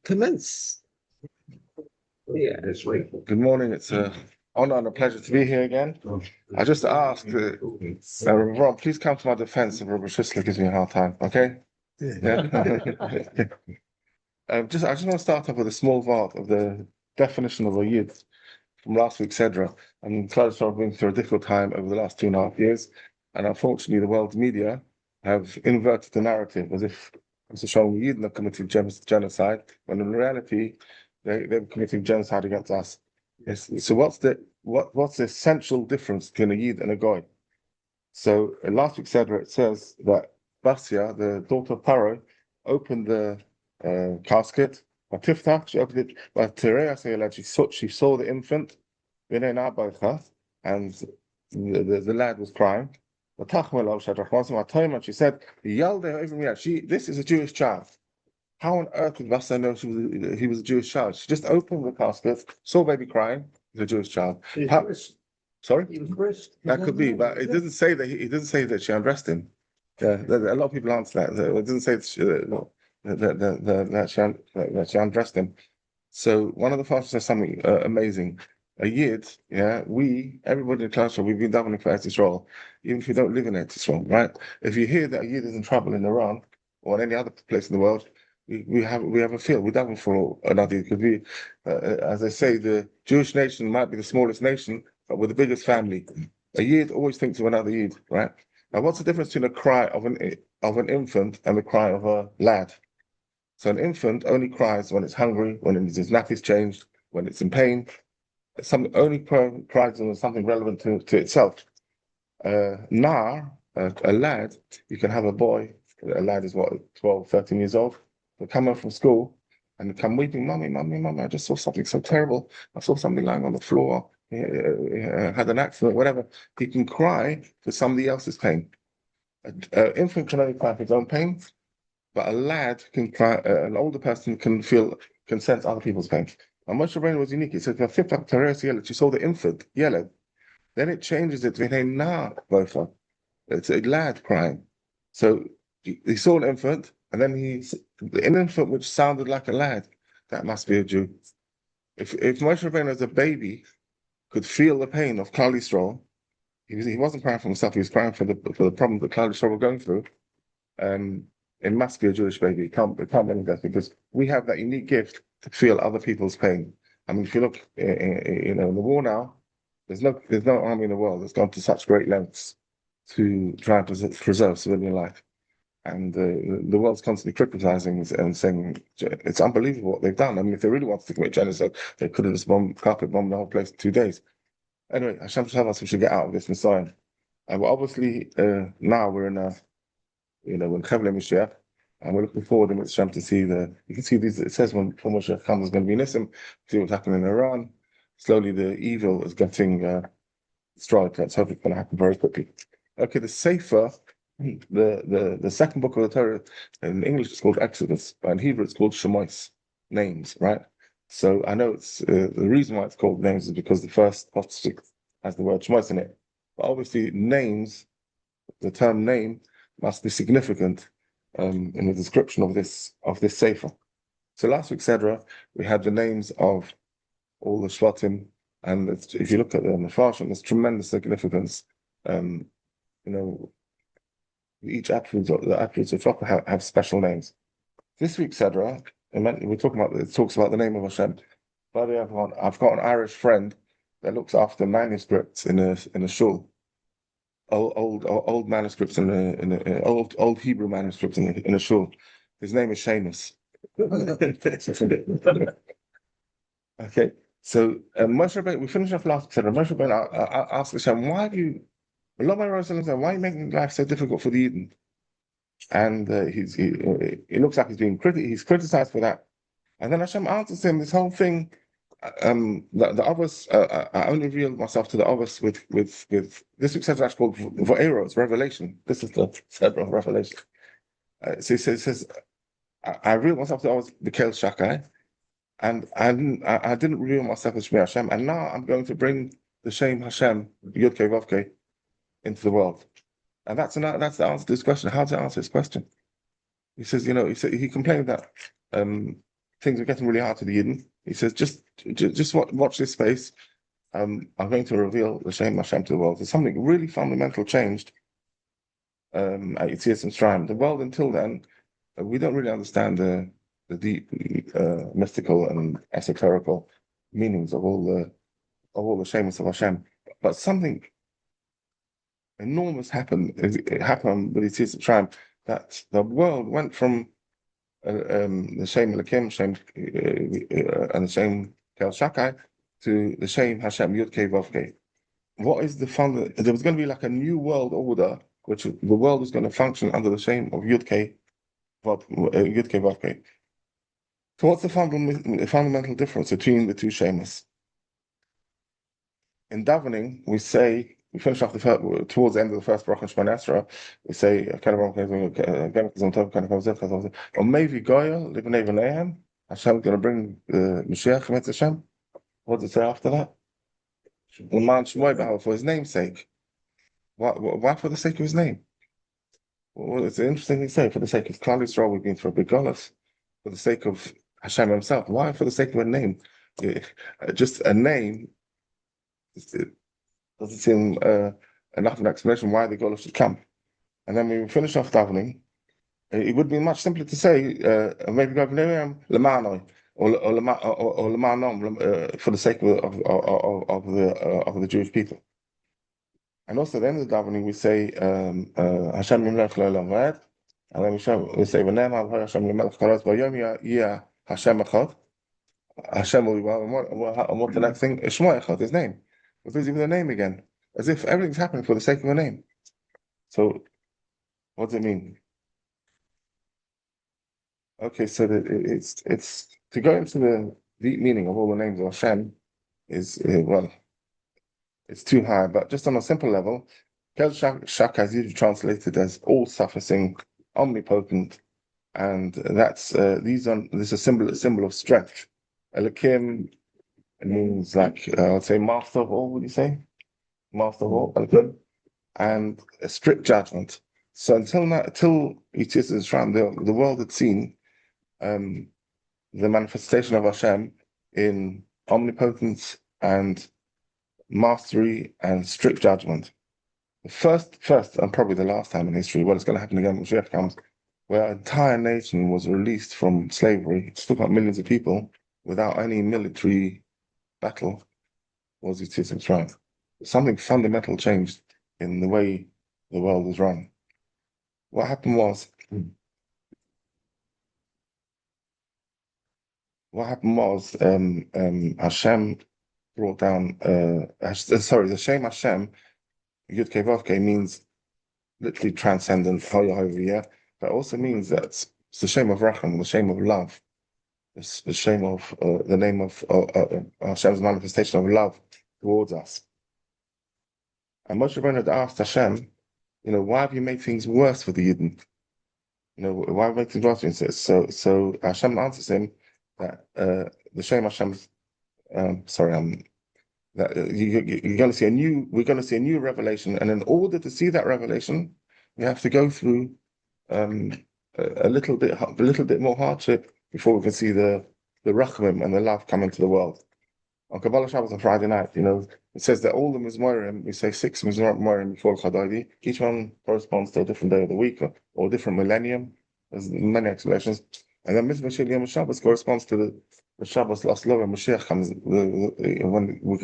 commence. Yeah. This week. Good morning. It's an honor and a pleasure to be here again. I just ask Rob, please come to my defense if Rabbi Shisler gives me a hard time, okay? Yeah. I just want to start off with a small part of the definition of a yid from last week's Sedra. And Claudius have been through a difficult time over the last 2.5 years. And unfortunately, the world's media have inverted the narrative as if it's showing Yidden have committed genocide, when in reality, they're committing genocide against us. Yes. So what's the essential difference between a Yid and a Goy? So in last week's Sedra, it says that Basia, the daughter of Paro, opened the casket. She opened it, but she saw the infant, and the lad was crying. And she said, this is a Jewish child. How on earth did Vasa know he was a Jewish child? She just opened the casket, saw baby crying, he's a Jewish child. Sorry? He was brisk. That could be, but it doesn't say that he doesn't say that she undressed him. Yeah, a lot of people answer that. It doesn't say that she undressed him. So one of the fathers says something amazing. A yid, everybody in the classroom, we've been davening for Eretz Yisrael, even if you don't live in Eretz Yisrael, right? If you hear that a yid is in trouble in Iran or in any other place in the world, we have a feel. We're davening for another yid. Could be, as I say, the Jewish nation might be the smallest nation, but with the biggest family. A yid always thinks of another yid, right? Now, what's the difference between a cry of an infant and the cry of a lad? So an infant only cries when it's hungry, when his nappy's changed, when it's in pain. Something only cries when something relevant to itself. Nar, a lad, you can have a boy. A lad is 12, 13 years old. They come home from school and they come weeping, mommy, I just saw something so terrible. I saw something lying on the floor. Had an accident, whatever. He can cry for somebody else's pain. An infant can only cry for his own pain, but a lad can cry. An older person can sense other people's pain. And Moshe Rabbeinu was unique. He said, she saw the infant yellow. Then it changes it to bofa. It's a lad crying. So he saw an infant, and then an infant which sounded like a lad. That must be a Jew. If Moshe Rabbeinu as a baby could feel the pain of Klal Yisrael, he wasn't crying for himself. He was crying for the problem that Klal Yisrael were going through. It must be a Jewish baby. It can't be anything else, because we have that unique gift to feel other people's pain. I mean, if you look, in the war now, there's no army in the world that's gone to such great lengths to try and preserve civilian life. And the world's constantly criticizing and saying it's unbelievable what they've done. I mean, if they really wanted to commit genocide, they could have just carpet bombed the whole place in 2 days. Anyway, Hashem should have us. We should get out of this Messiah. And we're obviously now we're in in Chevle Mashiach, and we're looking forward in Hashem to see you can see these. It says when Mashiach comes, there's going to be Nissim. See what's happening in Iran. Slowly, the evil is getting destroyed. Let's hope it's going to happen very quickly. Okay, the Sefer. The second book of the Torah in English is called Exodus, but in Hebrew it's called Shemos, names, right? So I know it's the reason why it's called names is because the first apostle has the word Shemos in it. But obviously, names, the term name, must be significant in the description of this Sefer. So last week's Sedra, we had the names of all the Shvatim, and if you look at the Mefarshim, there's tremendous significance. Each attribute, the attributes of Shvatim have special names. This week's Sedra, we're talking about, it talks about the name of Hashem. By the way, I've got an Irish friend that looks after manuscripts in a shul. Old manuscripts old Hebrew manuscripts in a shul. His name is Seamus. Okay, so Moshe Rabbeinu, we finished off last Sedra. Moshe Rabbeinu asked Hashem, why are you making life so difficult for the Eden? And he looks like he's criticized for that. And then Hashem answers him this whole thing. The others, I only revealed myself to the others with this week's Sedra called Va'eros, Revelation. This is the Sedra of Revelation. So he says, I revealed myself to the others, the Kel Shakai, and I didn't reveal myself as Shmi Hashem, and now I'm going to bring the Shem Hashem, Yud Kei Vav Kei, into the world. And that's the answer to this question. How to answer this question? He says, he complained that things were getting really hard to the Yidden. He says, just watch this space. I'm going to reveal the Shem Hashem to the world. There's something really fundamental changed at Yitzias Mitzrayim. The world until then, we don't really understand the deep mystical and esoterical meanings of all the Shemus of Hashem. But something enormous happened. It happened with Yitzias Mitzrayim, that the world went from the Shem Elokim, Shem and the Shem Kel Shakai to the Shem Hashem Yud Kei Vav Kei. What is the fund? There was going to be like a new world order, which the world was going to function under the Shem of Yud Kei Vav Kei. So what's the fundamental difference between the two Shemas? In davening, we finish off towards the end of the first bracha Shemona Esrei, we say, or maybe Goya, Libnei V'neihem, Hashem is going to bring the Mashiach, Mitzvah Hashem. What does it say after that? For his name's sake. Why for the sake of his name? Well, it's an interesting thing to say. For the sake of Klal Yisrael, we've been through a big golus. For the sake of Hashem himself. Why for the sake of a name? Just a name, it doesn't seem enough of an explanation why the golus should come. And then we finish off davening. It would be much simpler to say, maybe go Lemanoi or Lemanom for the sake of the Jewish people. And also at the end of the davening, we say Hashem Yimlech Le'olam V'ed, and then we say V'nema Hashem Yimlech Karos V'yom Yeh Hashem Echad. Hashem will be well. And what the next thing? Shmo Echad, his name. Because even the name again, as if everything's happening for the sake of a name. So, what does it mean? Okay, so it's to go into the deep meaning of all the names of Hashem is well, it's too high. But just on a simple level, Kel Shak is usually translated as all-sufficing, omnipotent, and that's this is a symbol of strength. Elokim means like I would say master of all. Would you say master of all? Elokim, and a strict judgment. So until Yitzias Mitzrayim, the world had seen the manifestation of Hashem in omnipotence and mastery and strict judgment. The first and probably the last time in history, what is going to happen again when Mashiach comes, where an entire nation was released from slavery, it took up millions of people without any military battle, was Yitzias Mitzrayim. Something fundamental changed in the way the world was run. What happened was Hashem brought down the Shem Hashem Yud Kei Vav Kei means literally transcendent, but also means that it's the Shem of Racham, the Shem of love. It's the Shem of the name of Hashem's manifestation of love towards us. And Moshe Rabbeinu had asked Hashem, why have you made things worse for the Yidden? Why have you made things worse? He says, so Hashem answers him that the Shem Hashem's that we're going to see a new revelation, and in order to see that revelation, we have to go through a little bit more hardship before we can see the rachamim and the love come into the world. On Kabbalah Shabbos on Friday night, it says that all the Mizmorim, we say 6 Mizmorim before Chadaydi, each one corresponds to a different day of the week or different millennium. There's many explanations. And then Mitzvah Shel Yom Shabbos corresponds to the Shabbos last love, and Mashiach comes when we're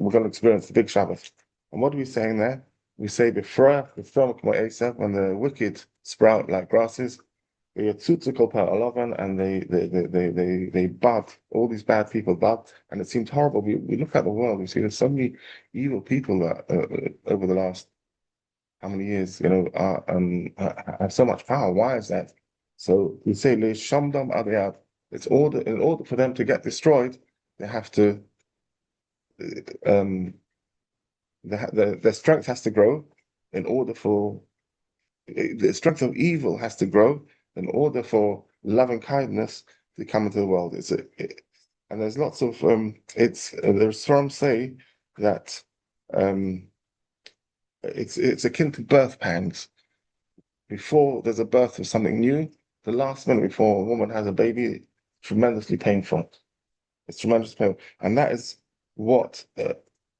going to experience the big Shabbos. And what are we saying there? We say before when the wicked sprout like grasses, and they bud, all these bad people bud, and it seems horrible. We look at the world, we see there's so many evil people that over the last how many years, have so much power. Why is that? So we say it's in order for them to get destroyed, they have to their strength has to grow in order for the strength of evil has to grow in order for loving kindness to come into the world. And there's lots of there's some say that it's akin to birth pangs. Before there's a birth of something new, the last minute before a woman has a baby, tremendously painful. It's tremendously painful. And that is what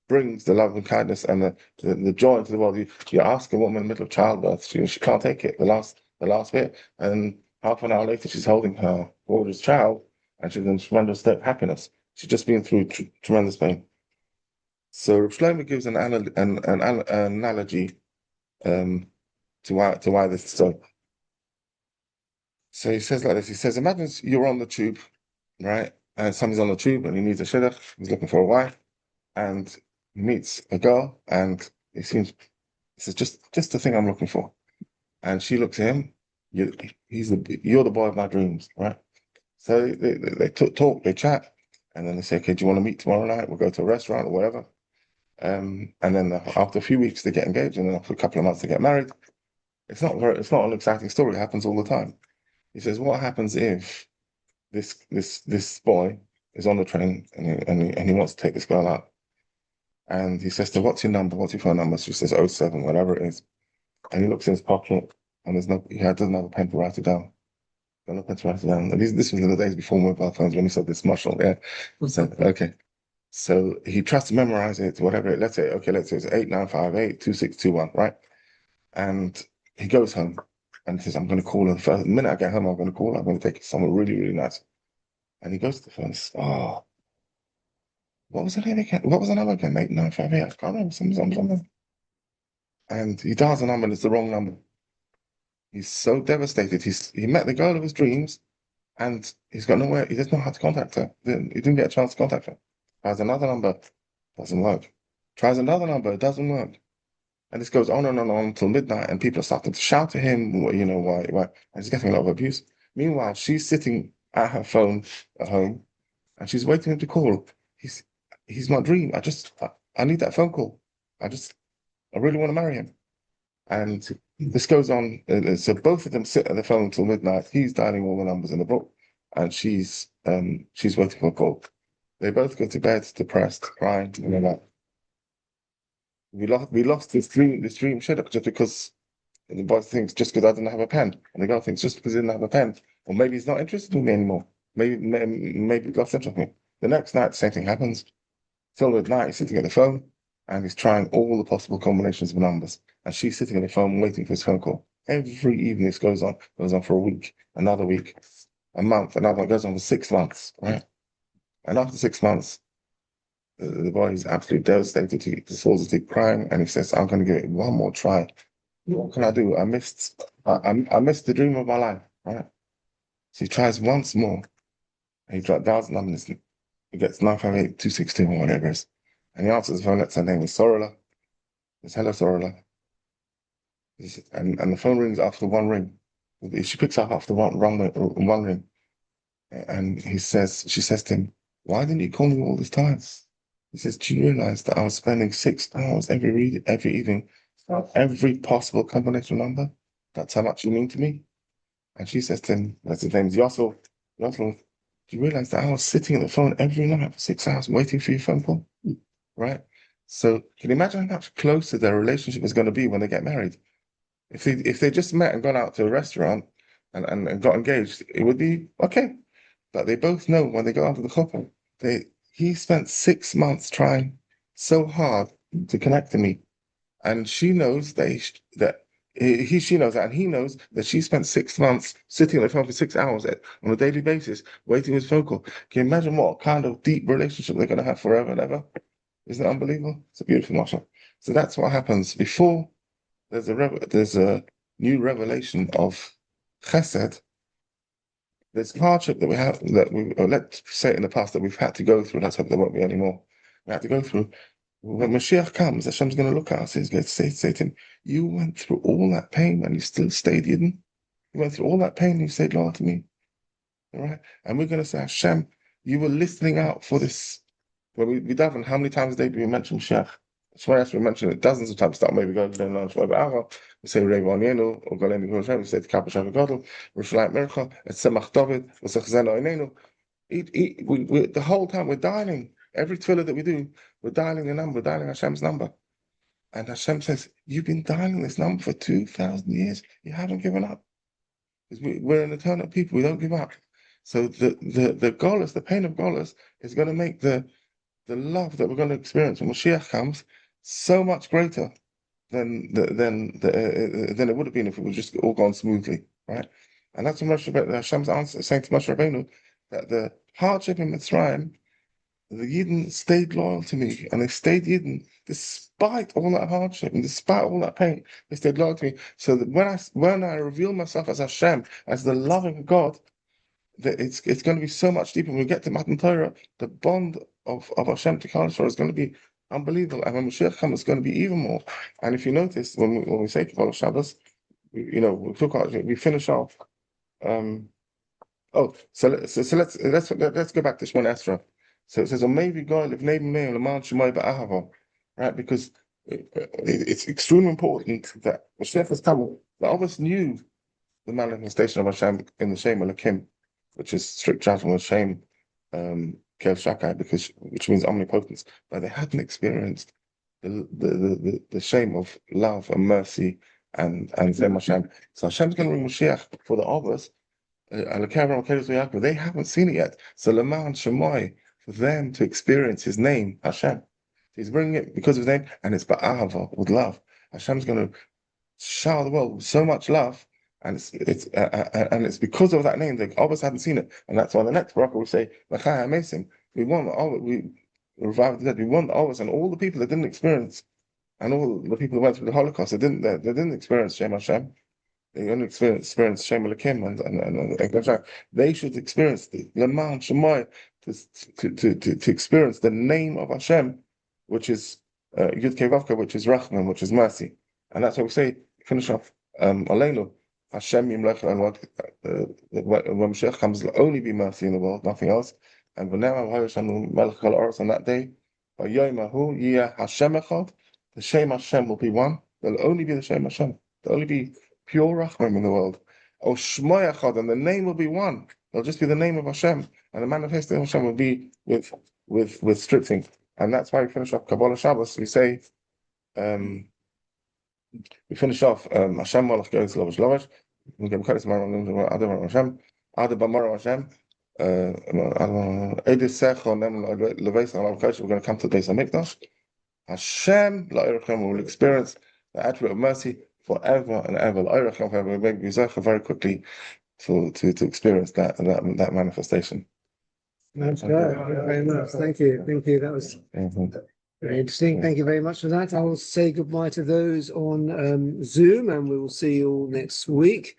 brings the love and kindness and the joy into the world. You ask a woman in the middle of childbirth, she can't take it, the last bit. And half an hour later, she's holding her gorgeous child and she's in tremendous state of happiness. She's just been through tremendous pain. So Rav Shlomo gives an analogy um, to why this is so. So he says like this. He says, imagine you're on the tube, right? And somebody's on the tube and he needs a shidduch. He's looking for a wife, and he meets a girl, and he says, just the thing I'm looking for. And she looks at him. You, you're the boy of my dreams, right? So they talk, they chat, and then they say, okay, do you want to meet tomorrow night? We'll go to a restaurant or whatever. And then after a few weeks, they get engaged, and then after a couple of months, they get married. It's not an exciting story. It happens all the time. He says, what happens if this boy is on the train and he wants to take this girl out? And he says to her, what's your number? What's your phone number? She says, oh 07, whatever it is. And he looks in his pocket and he doesn't have a pen to write it down. Got no pen to write it down. And this was in the days before mobile phones when he said this muscle. Yeah. So, okay. So he tries to memorize it, whatever. Let's say it's 89582621, right? And he goes home and he says, I'm going to call her. The minute I get home, I'm going to call her. I'm going to take her somewhere really, really nice. And he goes to the phone and says, oh, what was the name again? What was the number again? 8958. I can't remember. Something. And he dials the number and it's the wrong number. He's so devastated. He met the girl of his dreams and he's got nowhere. He doesn't know how to contact her. He didn't get a chance to contact her. Tries another number, doesn't work. Tries another number, doesn't work. And this goes on and on and on until midnight, and people are starting to shout at him, why? And he's getting a lot of abuse. Meanwhile, she's sitting at her phone at home, and she's waiting for him to call. He's my dream. I need that phone call. I really want to marry him. And this goes on. So both of them sit at the phone until midnight. He's dialing all the numbers in the book, and she's waiting for a call. They both go to bed depressed, crying, and they're like, we lost this dream shidduch just because the boy thinks just because I didn't have a pen, and the girl thinks just because he didn't have a pen, or maybe he's not interested in me anymore. Maybe he lost interest in me. The next night, the same thing happens. Till midnight, he's sitting at the phone, and he's trying all the possible combinations of numbers, and she's sitting at the phone waiting for his phone call. Every evening this goes on for a week, another week, a month, another one, goes on for 6 months, right? And after 6 months, the boy is absolutely devastated. He falls asleep crying, and he says, "I'm going to give it one more try. What can I do? I missed the dream of my life." Right? So he tries once more, and he dials the number. He gets 958-262 or whatever it is, and he answers the phone. That's her name is Sorala. It's hello, Sorala. And the phone rings after one ring. She picks up after one ring, and she says to him, "Why didn't you call me all this time?" He says, "Do you realize that I was spending 6 hours every evening on every possible combination number? That's how much you mean to me." And she says to him, that's his name is Yossel. Yossel, do you realize that I was sitting on the phone every night for 6 hours waiting for your phone call? Right? So can you imagine how much closer their relationship is going to be when they get married? If they just met and gone out to a restaurant and got engaged, it would be okay. But they both know when they go out to the couple, he spent 6 months trying so hard to connect to me, and she knows she knows that, and he knows that she spent 6 months sitting on the phone for 6 hours on a daily basis waiting for his phone call. Can you imagine what kind of deep relationship they're going to have forever and ever? Isn't that unbelievable? It's a beautiful marshal. So that's what happens before there's a new revelation of chesed. There's hardship that we have that let's say in the past that we've had to go through. Let's hope there won't be any more. We had to go through. When Mashiach comes, Hashem's going to look at us. He's going to say to him, "You went through all that pain and you still stayed hidden. You went through all that pain and you stayed loyal to me." All right, and we're going to say, "Hashem, you were listening out for this." When we daven, how many times a day do we mention Mashiach? Swear we mention it dozens of times. Start maybe going to the lunch, whatever. We say Rei Vanienu, or Galeni Goshen, we say the Kappa Gadol, Rishalayim Mircha, et Semach David, V'Sechzeno Einenu. The whole time we're dialing. Every tefillah that we do, we're dialing a number, dialing Hashem's number. And Hashem says, "You've been dialing this number for 2,000 years. You haven't given up. Because we're an eternal people. We don't give up." So the Golas, the pain of Golas, is going to make the love that we're going to experience when Mashiach comes so much greater than it would have been if it was just all gone smoothly, right? And that's what Hashem's answer saying to Moshe Rabbeinu, that the hardship in Mitzrayim, the Yidden stayed loyal to me, and they stayed Yidden despite all that hardship and despite all that pain. They stayed loyal to me. So that when I reveal myself as Hashem, as the loving God, that it's going to be so much deeper. When we get to Matan Torah, the bond of Hashem to Kal is going to be unbelievable. And when Mashiach comes, it's going to be even more. And if you notice, when we say Kabbalah Shabbos, we finish off. Let's go back to Shemon Esra. So it says, "Omevi goy lifnei b'nei l'man shemai ba'ahava," right? Because it's extremely important that Mashiach has come. The others knew the manifestation of Hashem in the Shem Elokim, which is strict judgment, shame, Kel Shakai, which means omnipotence, but they hadn't experienced the shame of love and mercy and Zem Hashem. So Hashem's going to bring Mashiach for the others. They haven't seen it yet. So Leman Shemai, for them to experience His name, Hashem. He's bringing it because of His name, and it's ba'ahava, with love. Hashem's going to shower the world with so much love, and it's because of that name that others hadn't seen it, and that's why the next bracha we say, "L'chai Hamesim." We want we revive the dead. We want others and all the people that didn't experience, and all the people who went through the Holocaust, they didn't experience Shem Hashem. They only experience Shem Elokim, and they should experience the Leman Shemai to experience the name of Hashem, which is Yud Kei Vav Kei, which is Rachman, which is mercy, and that's what we say. Finish off. Aleinu Hashem Yimlech, and when Mashiach comes, will only be mercy in the world, nothing else. And on that day, Hashem Echad, the Shem Hashem will be one. There'll only be the Shem Hashem. There'll only be pure Rachman in the world. Oh, Shmoy Echad, and the name will be one. It'll just be the name of Hashem, and the manifestation of Hashem will be with stripping. And that's why we finish off Kabbalah Shabbos. We say, Hashem Malach Goes Lovish Lovish. We get Kaddish Adam Hashem, Adam Bamar Hashem. We're going to come to the Beis HaMikdash. Hashem will experience the attribute of mercy forever and ever. We make very quickly to experience that manifestation. That's very much. Thank you. That was very interesting. Thank you very much for that. I will say goodbye to those on Zoom, and we will see you all next week.